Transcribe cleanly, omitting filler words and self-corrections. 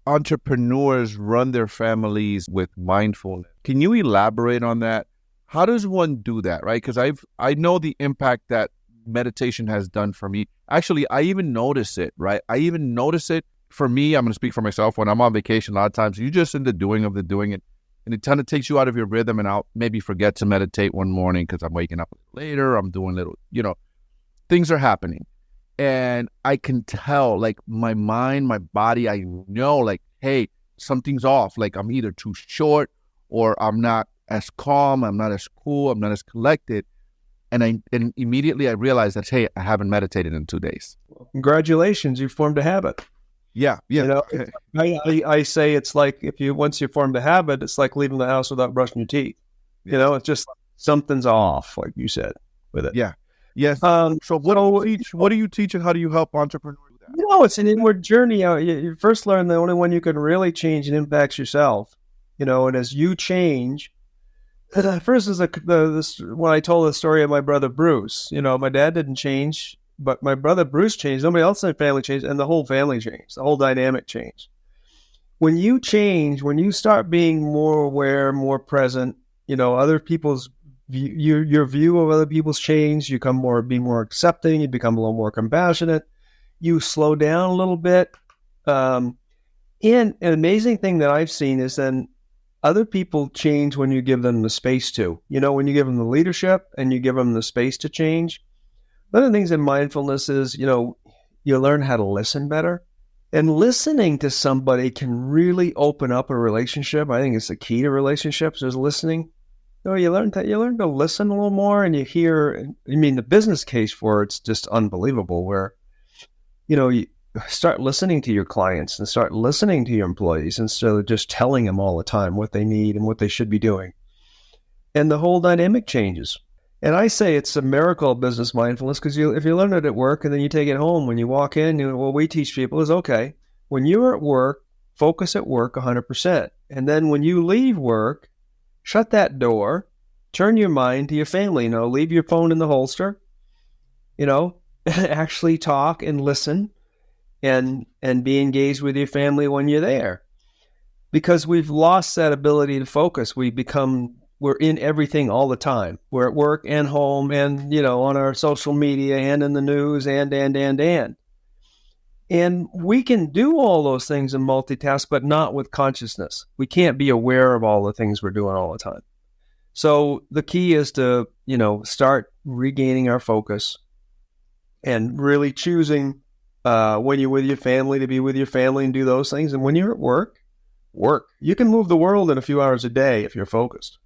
entrepreneurs run their families with mindfulness. Can you elaborate on that? How does one do that, right? Because I know the impact that meditation has done for me. Actually, I even notice it, right? I even notice it for me. I'm going to speak for myself. When I'm on vacation, a lot of times you just in the doing of the doing it, and it kind of takes you out of your rhythm, and I'll maybe forget to meditate one morning because I'm waking up later. I'm doing little, things are happening. And I can tell, like, my mind, my body, I know, like, hey, something's off. Like, I'm either too short or I'm not as calm, I'm not as cool, I'm not as collected. And immediately I realized that, hey, I haven't meditated in 2 days. Congratulations, you formed a habit. Yeah. I say it's like once you formed a habit, it's like leaving the house without brushing your teeth. Yeah. It's just something's off, like you said, with it. Yeah. Yes. So what do you teach? What do you teach, and how do you help entrepreneurs do that? It's an inward journey. You first learn the only one you can really change and impacts yourself. And as you change, first is when I told the story of my brother Bruce. My dad didn't change, but my brother Bruce changed. Nobody else in the family changed, and the whole family changed. The whole dynamic changed. When you change, when you start being more aware, more present, other people's your view of other people's change, you be more accepting, you become a little more compassionate, you slow down a little bit. And an amazing thing that I've seen is then other people change when you give them the space to. When you give them the leadership and you give them the space to change. One of the things in mindfulness is, you learn how to listen better. And listening to somebody can really open up a relationship. I think it's the key to relationships is listening. You learn to listen a little more, and you hear. The business case for it's just unbelievable. Where, you start listening to your clients and start listening to your employees instead of just telling them all the time what they need and what they should be doing, and the whole dynamic changes. And I say it's a miracle of business mindfulness because if you learn it at work and then you take it home, when you walk in, what we teach people is, okay, when you're at work, focus at work 100%. And then when you leave work, shut that door, turn your mind to your family, leave your phone in the holster, actually talk and listen and be engaged with your family when you're there. Because we've lost that ability to focus. We're in everything all the time. We're at work and home and, on our social media and in the news and. And we can do all those things and multitask, but not with consciousness. We can't be aware of all the things we're doing all the time. So the key is to, start regaining our focus and really choosing when you're with your family to be with your family and do those things. And when you're at work. You can move the world in a few hours a day if you're focused.